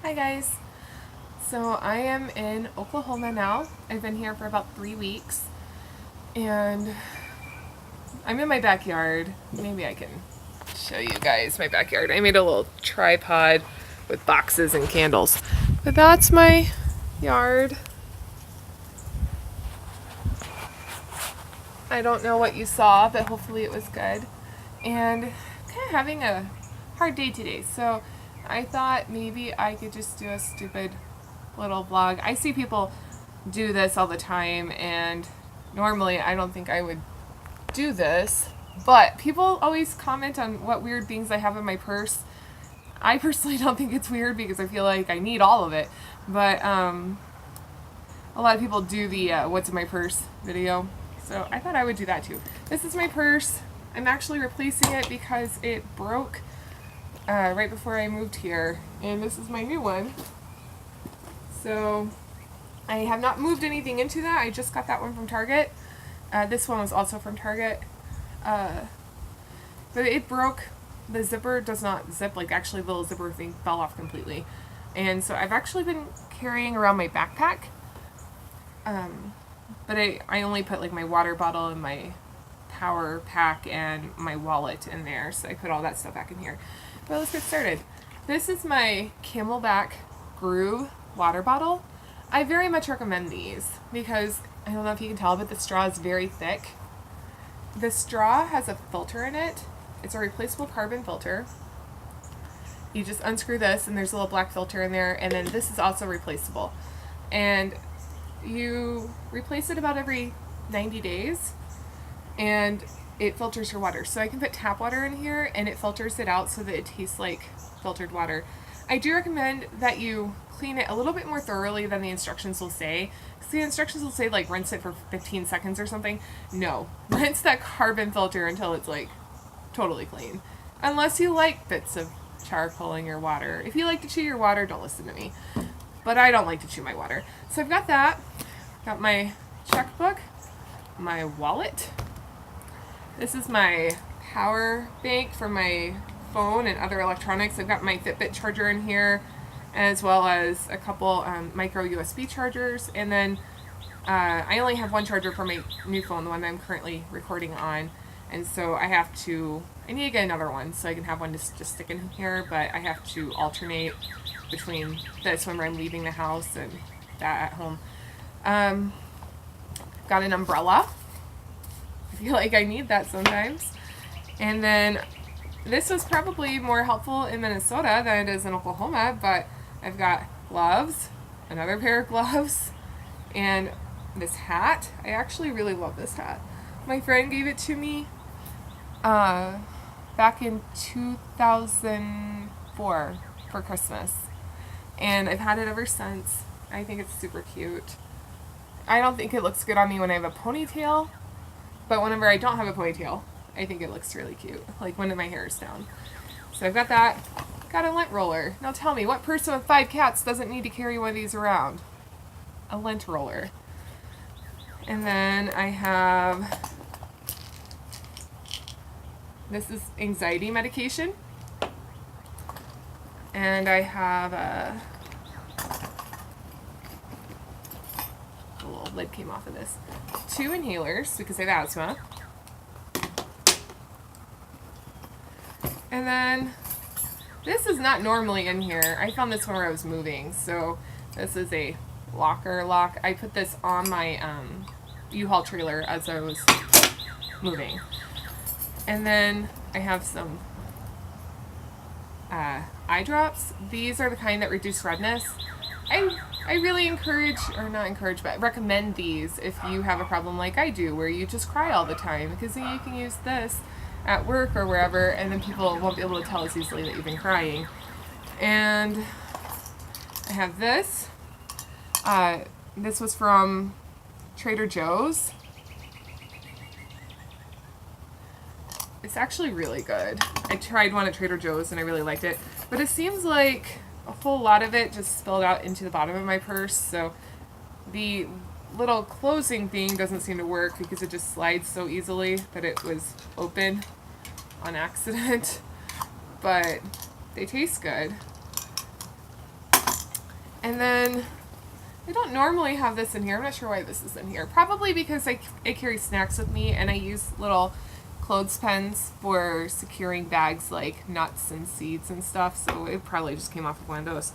Hi guys. So I am in Oklahoma now. I've been here for about 3 weeks and I'm in my backyard. Maybe I can show you guys my backyard. I made a little tripod with boxes and candles. But that's my yard. I don't know what you saw, but hopefully it was good. And kind of having a hard day today. So I thought maybe I could just do a stupid little vlog. I see people do this all the time, and normally I don't think I would do this, but people always comment on what weird things I have in my purse. I personally don't think it's weird because I feel like I need all of it, but a lot of people do the what's in my purse video, so I thought I would do that too. This is my purse. I'm actually replacing it because it broke right before I moved here, and this is my new one. So I have not moved anything into that. I just got that one from Target. This one was also from Target. But it broke. The zipper does not zip. Like, actually the little zipper thing fell off completely. And so I've actually been carrying around my backpack. But I only put like my water bottle and my power pack and my wallet in there. So I put all that stuff back in here. But let's get started. This is my Camelback Groove water bottle. I very much recommend these because I don't know if you can tell, but the straw is very thick. The straw has a filter in it. It's a replaceable carbon filter. You just unscrew this and there's a little black filter in there, and then this is also replaceable. And you replace it about every 90 days and it filters your water. So I can put tap water in here and it filters it out so that it tastes like filtered water. I do recommend that you clean it a little bit more thoroughly than the instructions will say. Because the instructions will say like rinse it for 15 seconds or something. No, rinse that carbon filter until it's like totally clean. Unless you like bits of charcoal in your water. If you like to chew your water, don't listen to me. But I don't like to chew my water. So I've got that. Got my checkbook, my wallet. This is my power bank for my phone and other electronics. I've got my Fitbit charger in here, as well as a couple micro USB chargers, and then I only have one charger for my new phone, the one that I'm currently recording on, and so I need to get another one so I can have one to just stick in here, but I have to alternate between this when I'm leaving the house and that at home. Got an umbrella. I feel like I need that sometimes. And then this was probably more helpful in Minnesota than it is in Oklahoma, but I've got gloves, another pair of gloves, and this hat. I actually really love this hat. My friend gave it to me back in 2004 for Christmas, and I've had it ever since. I think it's super cute. I don't think it looks good on me when I have a ponytail, but whenever I don't have a ponytail, I think it looks really cute, like when my hair is down. So I've got that. Got a lint roller. Now tell me, what person with 5 cats doesn't need to carry one of these around? A lint roller. And then I have, this is anxiety medication. And I have the little lid came off of this. 2 inhalers because I have asthma. And then, this is not normally in here. I found this one where I was moving. So, this is a locker lock. I put this on my U-Haul trailer as I was moving. And then, I have some eye drops. These are the kind that reduce redness. I really recommend these if you have a problem like I do, where you just cry all the time. Because then you can use this at work or wherever, and then people won't be able to tell as easily that you've been crying. And I have this. This was from Trader Joe's. It's actually really good. I tried one at Trader Joe's and I really liked it, but it seems like a whole lot of it just spilled out into the bottom of my purse, so the little closing thing doesn't seem to work because it just slides so easily that it was open on accident. But they taste good. And then I don't normally have this in here. I'm not sure why this is in here. Probably because I carry snacks with me and I use little clothespins for securing bags like nuts and seeds and stuff. So it probably just came off of one of those.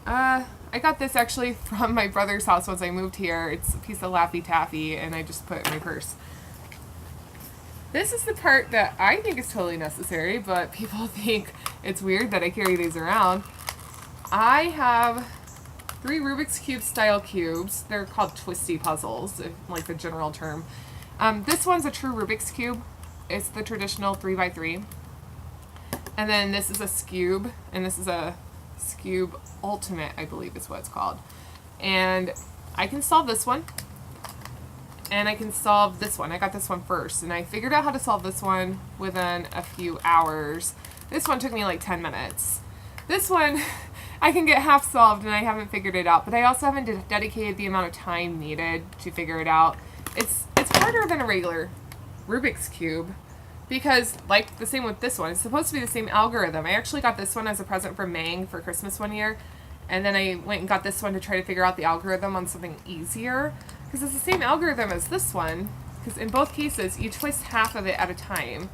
I got this actually from my brother's house once I moved here. It's a piece of Laffy Taffy and I just put it in my purse. This is the part that I think is totally necessary, but people think it's weird that I carry these around. I have 3 Rubik's Cube style cubes. They're called twisty puzzles, like the general term. This one's a true Rubik's Cube. It's the traditional 3x3. And then this is a Scube, and this is a Scube Ultimate, I believe is what it's called. And I can solve this one. And I can solve this one. I got this one first, and I figured out how to solve this one within a few hours. This one took me like 10 minutes. This one I can get half solved, and I haven't figured it out, but I also haven't dedicated the amount of time needed to figure it out. It's harder than a regular Rubik's Cube, because like the same with this one, it's supposed to be the same algorithm. I actually got this one as a present from Mang for Christmas one year, and then I went and got this one to try to figure out the algorithm on something easier. Because it's the same algorithm as this one, because in both cases, you twist half of it at a time.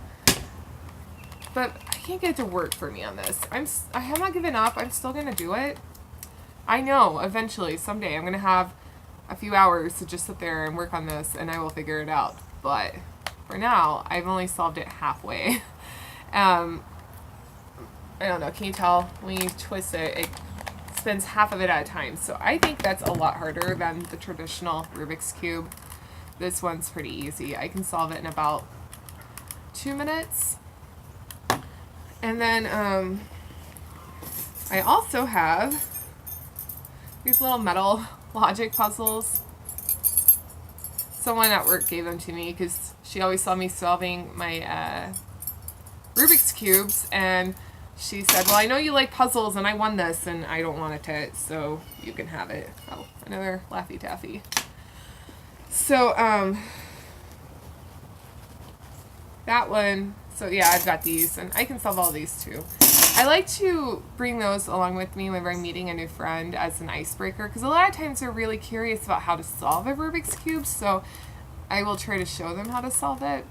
But I can't get it to work for me on this. I have not given up. I'm still going to do it. I know, eventually, someday, I'm going to have a few hours to just sit there and work on this, and I will figure it out. But for now, I've only solved it halfway. I don't know, can you tell? When you twist it, it spends half of it at a time. So I think that's a lot harder than the traditional Rubik's Cube. This one's pretty easy. I can solve it in about 2 minutes. And then I also have these little metal logic puzzles. Someone at work gave them to me because she always saw me solving my Rubik's Cubes, and she said, well, I know you like puzzles, and I won this, and I don't want it, so you can have it. Oh, another Laffy Taffy. So, that one, so yeah, I've got these, and I can solve all these too. I like to bring those along with me whenever I'm meeting a new friend as an icebreaker, because a lot of times they're really curious about how to solve a Rubik's Cube, so I will try to show them how to solve it.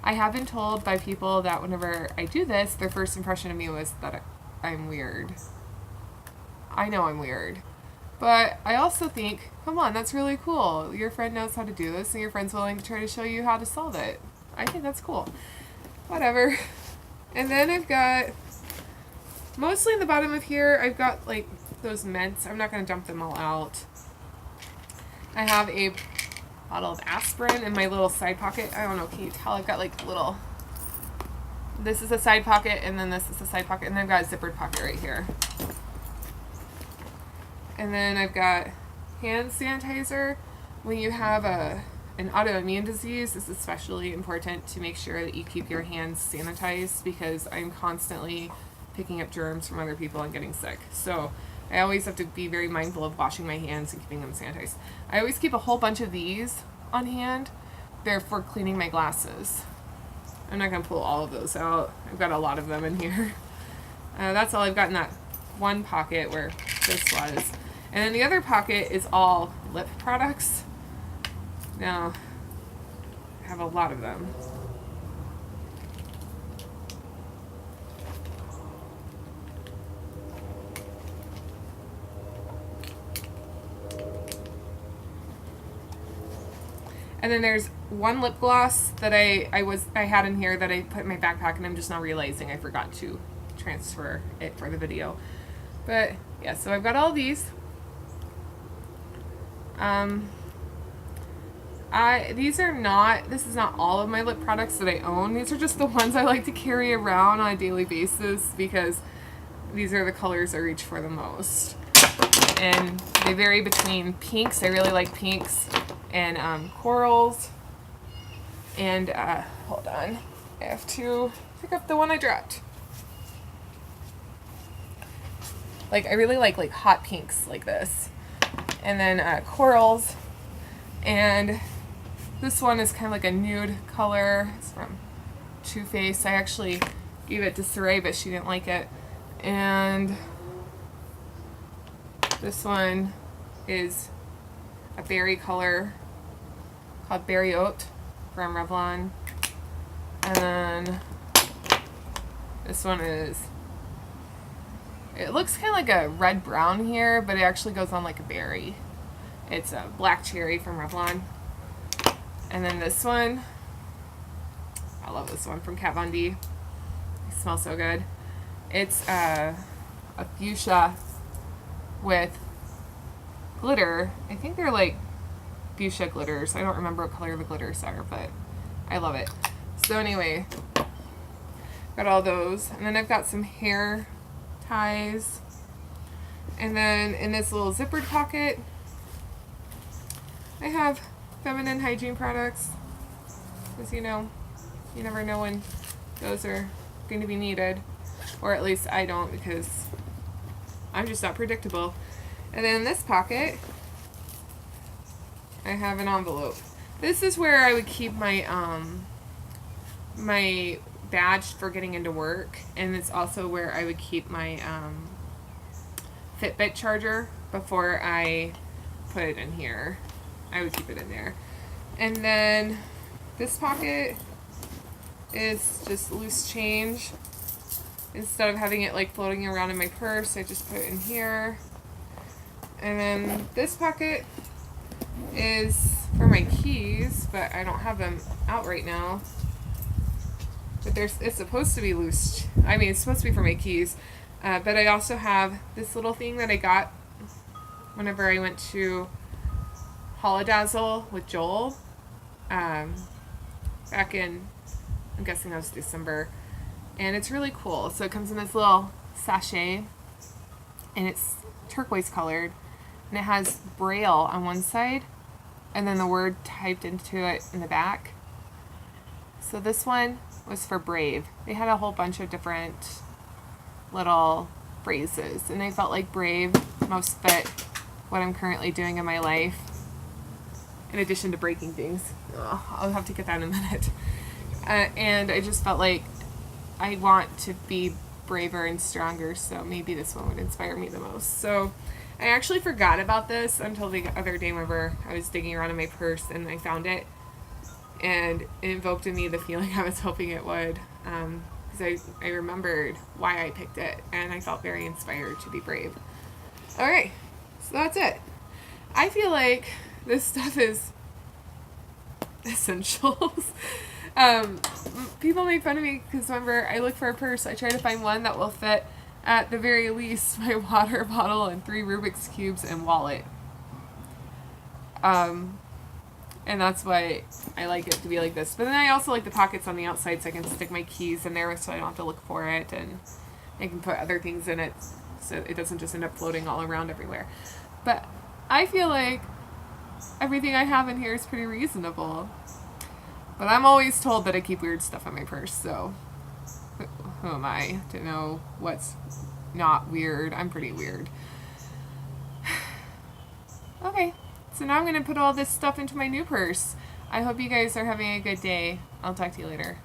I have been told by people that whenever I do this, their first impression of me was that I'm weird. I know I'm weird. But I also think, come on, that's really cool. Your friend knows how to do this, and your friend's willing to try to show you how to solve it. I think that's cool. Whatever. And then I've got, mostly in the bottom of here, I've got like those mints. I'm not going to dump them all out. I have a bottle of aspirin in my little side pocket. I don't know, can you tell? I've got like little, this is a side pocket, and then this is a side pocket, and then I've got a zippered pocket right here. And then I've got hand sanitizer. When you have an autoimmune disease, it's especially important to make sure that you keep your hands sanitized, because I'm constantly picking up germs from other people and getting sick. So I always have to be very mindful of washing my hands and keeping them sanitized. I always keep a whole bunch of these on hand. They're for cleaning my glasses. I'm not going to pull all of those out. I've got a lot of them in here. That's all I've got in that one pocket where this was. And then the other pocket is all lip products. Now, I have a lot of them. And then there's one lip gloss that I had in here that I put in my backpack, and I'm just now realizing I forgot to transfer it for the video. But yeah, so I've got all these. This is not all of my lip products that I own. These are just the ones I like to carry around on a daily basis, because these are the colors I reach for the most. And they vary between pinks, I really like pinks, and corals, and hold on, I have to pick up the one I dropped. Like, I really like hot pinks like this, and then corals, and this one is kind of like a nude color. It's from Too Faced. I actually gave it to Saray, but she didn't like it. And This one is a berry color called Berry Oat from Revlon. And then this one is, it looks kind of like a red-brown here, but it actually goes on like a berry. It's a Black Cherry from Revlon. And then this one, I love this one from Kat Von D. It smells so good. It's a fuchsia with glitter. I think they're like fuchsia glitters. I don't remember what color the glitters are, but I love it. So anyway, got all those. And then I've got some hair ties. And then in this little zippered pocket, I have feminine hygiene products. As you know, you never know when those are going to be needed. Or at least I don't, because I'm just not predictable. And then in this pocket, I have an envelope. This is where I would keep my my badge for getting into work, and it's also where I would keep my Fitbit charger before I put it in here. I would keep it in there. And then this pocket is just loose change. Instead of having it like floating around in my purse, I just put it in here. And then this pocket is for my keys, but I don't have them out right now. But it's supposed to be loose. I mean, it's supposed to be for my keys. But I also have this little thing that I got whenever I went to Holodazzle with Joel. Back in, I'm guessing that was December. And it's really cool. So it comes in this little sachet, and it's turquoise colored, and it has Braille on one side, and then the word typed into it in the back. So this one was for brave. They had a whole bunch of different little phrases, and I felt like brave most fit what I'm currently doing in my life, in addition to breaking things. I'll have to get that in a minute. And I just felt like I want to be braver and stronger, so maybe this one would inspire me the most. So I actually forgot about this until the other day whenever I was digging around in my purse and I found it, and it invoked in me the feeling I was hoping it would, because I remembered why I picked it, and I felt very inspired to be brave. Alright, so that's it. I feel like this stuff is essentials. People make fun of me because whenever I look for a purse, I try to find one that will fit, at the very least, my water bottle and 3 Rubik's Cubes and wallet. And that's why I like it to be like this. But then I also like the pockets on the outside so I can stick my keys in there so I don't have to look for it, and I can put other things in it so it doesn't just end up floating all around everywhere. But I feel like everything I have in here is pretty reasonable. But I'm always told that I keep weird stuff in my purse, so who am I to know what's not weird? I'm pretty weird. Okay, so now I'm going to put all this stuff into my new purse. I hope you guys are having a good day. I'll talk to you later.